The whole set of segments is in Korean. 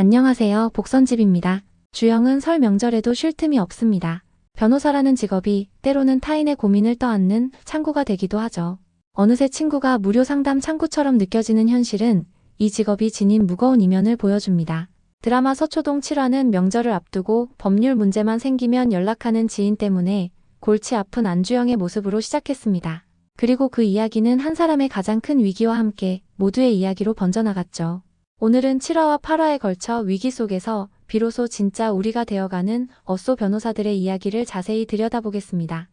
안녕하세요. 복선집입니다. 주영은 설 명절에도 쉴 틈이 없습니다. 변호사라는 직업이 때로는 타인의 고민을 떠안는 창구가 되기도 하죠. 어느새 친구가 무료 상담 창구처럼 느껴지는 현실은 이 직업이 지닌 무거운 이면을 보여줍니다. 드라마 서초동 7화는 명절을 앞두고 법률 문제만 생기면 연락하는 지인 때문에 골치 아픈 안주영의 모습으로 시작했습니다. 그리고 그 이야기는 한 사람의 가장 큰 위기와 함께 모두의 이야기로 번져나갔죠. 오늘은 7화와 8화에 걸쳐 위기 속에서 비로소 진짜 우리가 되어가는 어쏘 변호사들의 이야기를 자세히 들여다보겠습니다.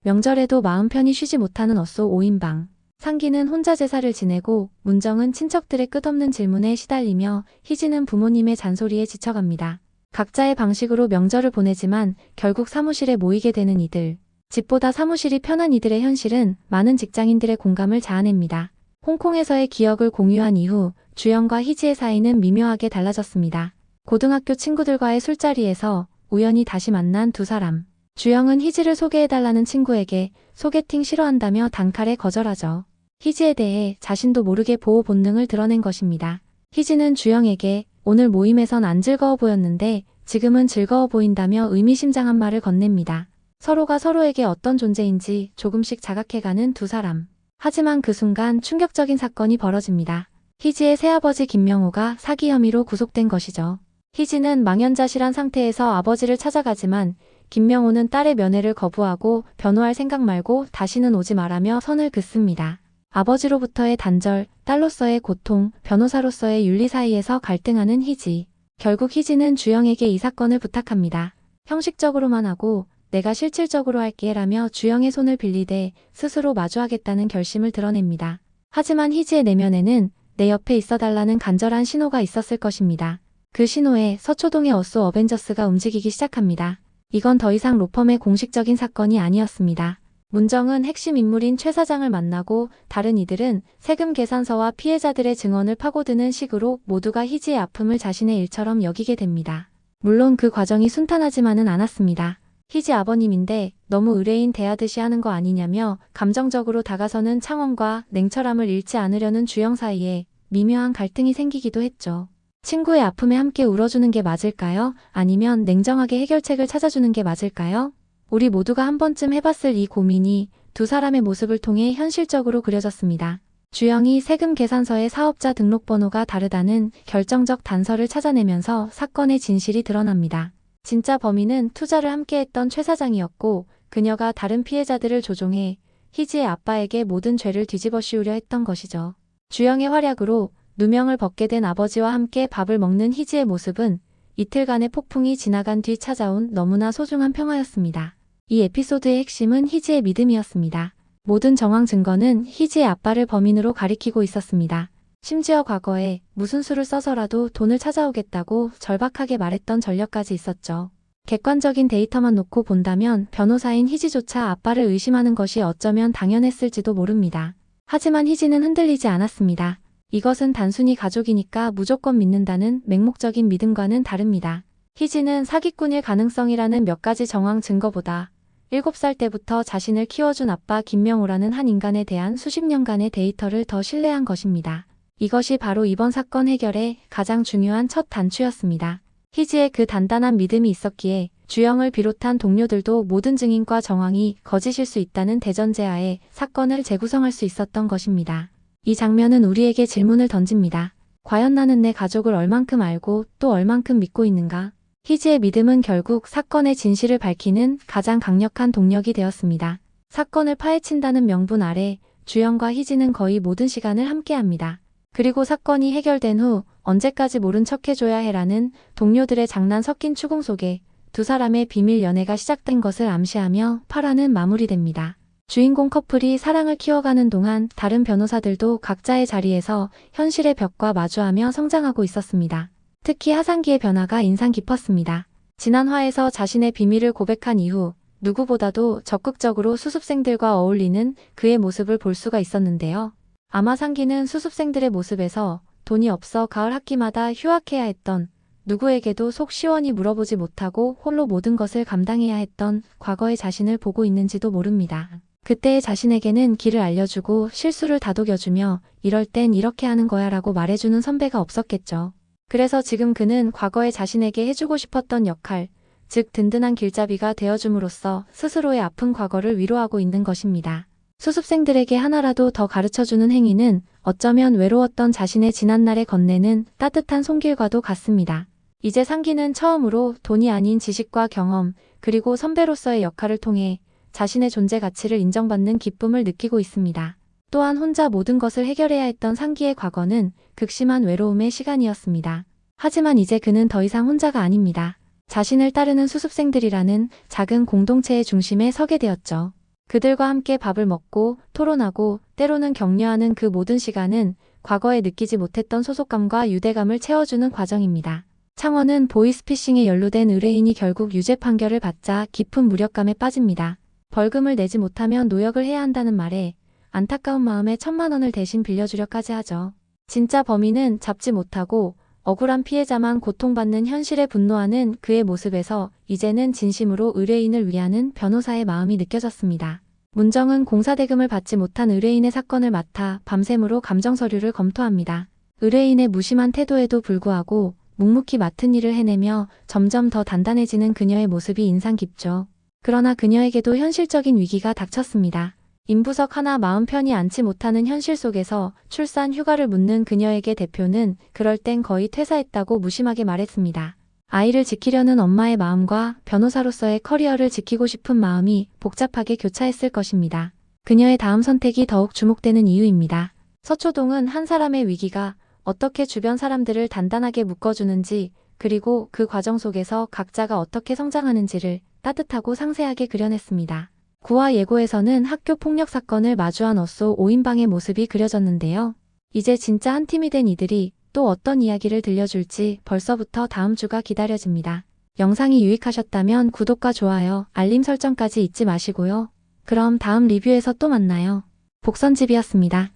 명절에도 마음 편히 쉬지 못하는 어쏘 5인방. 상기는 혼자 제사를 지내고 문정은 친척들의 끝없는 질문에 시달리며 희진은 부모님의 잔소리에 지쳐갑니다. 각자의 방식으로 명절을 보내지만 결국 사무실에 모이게 되는 이들. 집보다 사무실이 편한 이들의 현실은 많은 직장인들의 공감을 자아냅니다. 홍콩에서의 기억을 공유한 이후 주영과 희지의 사이는 미묘하게 달라졌습니다. 고등학교 친구들과의 술자리에서 우연히 다시 만난 두 사람. 주영은 희지를 소개해달라는 친구에게 소개팅 싫어한다며 단칼에 거절하죠. 희지에 대해 자신도 모르게 보호 본능을 드러낸 것입니다. 희지는 주영에게 오늘 모임에선 안 즐거워 보였는데 지금은 즐거워 보인다며 의미심장한 말을 건넵니다. 서로가 서로에게 어떤 존재인지 조금씩 자각해가는 두 사람. 하지만 그 순간 충격적인 사건이 벌어집니다. 희지의 새아버지 김명호가 사기 혐의로 구속된 것이죠. 희지는 망연자실한 상태에서 아버지를 찾아가지만 김명호는 딸의 면회를 거부하고 변호할 생각 말고 다시는 오지 말라며 선을 긋습니다. 아버지로부터의 단절, 딸로서의 고통, 변호사로서의 윤리 사이에서 갈등하는 희지. 결국 희지는 주영에게 이 사건을 부탁합니다. 형식적으로만 하고 내가 실질적으로 할게 라며 주영의 손을 빌리되 스스로 마주하겠다는 결심을 드러냅니다. 하지만 희지의 내면에는 내 옆에 있어달라는 간절한 신호가 있었을 것입니다. 그 신호에 서초동의 어쏘 어벤져스가 움직이기 시작합니다. 이건 더 이상 로펌의 공식적인 사건이 아니었습니다. 문정은 핵심 인물인 최 사장을 만나고 다른 이들은 세금 계산서와 피해자들의 증언을 파고드는 식으로 모두가 희지의 아픔을 자신의 일처럼 여기게 됩니다. 물론 그 과정이 순탄하지만은 않았습니다. 희지 아버님인데 너무 의뢰인 대하듯이 하는 거 아니냐며 감정적으로 다가서는 창원과 냉철함을 잃지 않으려는 주영 사이에 미묘한 갈등이 생기기도 했죠. 친구의 아픔에 함께 울어주는 게 맞을까요? 아니면 냉정하게 해결책을 찾아주는 게 맞을까요? 우리 모두가 한 번쯤 해봤을 이 고민이 두 사람의 모습을 통해 현실적으로 그려졌습니다. 주영이 세금 계산서의 사업자 등록번호가 다르다는 결정적 단서를 찾아내면서 사건의 진실이 드러납니다. 진짜 범인은 투자를 함께했던 최 사장이었고 그녀가 다른 피해자들을 조종해 희지의 아빠에게 모든 죄를 뒤집어 씌우려 했던 것이죠. 주영의 활약으로 누명을 벗게 된 아버지와 함께 밥을 먹는 희지의 모습은 이틀간의 폭풍이 지나간 뒤 찾아온 너무나 소중한 평화였습니다. 이 에피소드의 핵심은 희지의 믿음이었습니다. 모든 정황 증거는 희지의 아빠를 범인으로 가리키고 있었습니다. 심지어 과거에 무슨 수를 써서라도 돈을 찾아오겠다고 절박하게 말했던 전력까지 있었죠. 객관적인 데이터만 놓고 본다면 변호사인 희지조차 아빠를 의심하는 것이 어쩌면 당연했을지도 모릅니다. 하지만 희지는 흔들리지 않았습니다. 이것은 단순히 가족이니까 무조건 믿는다는 맹목적인 믿음과는 다릅니다. 희지는 사기꾼일 가능성이라는 몇 가지 정황 증거보다 7살 때부터 자신을 키워준 아빠 김명호라는 한 인간에 대한 수십 년간의 데이터를 더 신뢰한 것입니다. 이것이 바로 이번 사건 해결의 가장 중요한 첫 단추였습니다. 희지의 그 단단한 믿음이 있었기에 주영을 비롯한 동료들도 모든 증인과 정황이 거짓일 수 있다는 대전제하에 사건을 재구성할 수 있었던 것입니다. 이 장면은 우리에게 질문을 던집니다. 과연 나는 내 가족을 얼만큼 알고 또 얼만큼 믿고 있는가? 희지의 믿음은 결국 사건의 진실을 밝히는 가장 강력한 동력이 되었습니다. 사건을 파헤친다는 명분 아래 주영과 희지는 거의 모든 시간을 함께합니다. 그리고 사건이 해결된 후 언제까지 모른 척해줘야 해라는 동료들의 장난 섞인 추궁 속에 두 사람의 비밀 연애가 시작된 것을 암시하며 8화는 마무리됩니다. 주인공 커플이 사랑을 키워가는 동안 다른 변호사들도 각자의 자리에서 현실의 벽과 마주하며 성장하고 있었습니다. 특히 하상기의 변화가 인상 깊었습니다. 지난 화에서 자신의 비밀을 고백한 이후 누구보다도 적극적으로 수습생들과 어울리는 그의 모습을 볼 수가 있었는데요. 아마 상기는 수습생들의 모습에서 돈이 없어 가을 학기마다 휴학해야 했던, 누구에게도 속 시원히 물어보지 못하고 홀로 모든 것을 감당해야 했던 과거의 자신을 보고 있는지도 모릅니다. 그때의 자신에게는 길을 알려주고 실수를 다독여주며 이럴 땐 이렇게 하는 거야 라고 말해주는 선배가 없었겠죠. 그래서 지금 그는 과거의 자신에게 해주고 싶었던 역할, 즉 든든한 길잡이가 되어줌으로써 스스로의 아픈 과거를 위로하고 있는 것입니다. 수습생들에게 하나라도 더 가르쳐주는 행위는 어쩌면 외로웠던 자신의 지난날에 건네는 따뜻한 손길과도 같습니다. 이제 상기는 처음으로 돈이 아닌 지식과 경험, 그리고 선배로서의 역할을 통해 자신의 존재 가치를 인정받는 기쁨을 느끼고 있습니다. 또한 혼자 모든 것을 해결해야 했던 상기의 과거는 극심한 외로움의 시간이었습니다. 하지만 이제 그는 더 이상 혼자가 아닙니다. 자신을 따르는 수습생들이라는 작은 공동체의 중심에 서게 되었죠. 그들과 함께 밥을 먹고 토론하고 때로는 격려하는 그 모든 시간은 과거에 느끼지 못했던 소속감과 유대감을 채워주는 과정입니다. 창원은 보이스피싱에 연루된 의뢰인이 결국 유죄 판결을 받자 깊은 무력감에 빠집니다. 벌금을 내지 못하면 노역을 해야 한다는 말에 안타까운 마음에 1,000만 원을 대신 빌려주려까지 하죠. 진짜 범인은 잡지 못하고 억울한 피해자만 고통받는 현실에 분노하는 그의 모습에서 이제는 진심으로 의뢰인을 위하는 변호사의 마음이 느껴졌습니다. 문정은 공사대금을 받지 못한 의뢰인의 사건을 맡아 밤샘으로 감정서류를 검토합니다. 의뢰인의 무심한 태도에도 불구하고 묵묵히 맡은 일을 해내며 점점 더 단단해지는 그녀의 모습이 인상 깊죠. 그러나 그녀에게도 현실적인 위기가 닥쳤습니다. 임부석 하나 마음 편히 앉지 못하는 현실 속에서 출산 휴가를 묻는 그녀에게 대표는 그럴 땐 거의 퇴사했다고 무심하게 말했습니다. 아이를 지키려는 엄마의 마음과 변호사로서의 커리어를 지키고 싶은 마음이 복잡하게 교차했을 것입니다. 그녀의 다음 선택이 더욱 주목되는 이유입니다. 서초동은 한 사람의 위기가 어떻게 주변 사람들을 단단하게 묶어주는지, 그리고 그 과정 속에서 각자가 어떻게 성장하는지를 따뜻하고 상세하게 그려냈습니다. 구화 예고에서는 학교 폭력 사건을 마주한 어쏘 5인방의 모습이 그려졌는데요. 이제 진짜 한 팀이 된 이들이 또 어떤 이야기를 들려줄지 벌써부터 다음 주가 기다려집니다. 영상이 유익하셨다면 구독과 좋아요, 알림 설정까지 잊지 마시고요. 그럼 다음 리뷰에서 또 만나요. 복선집이었습니다.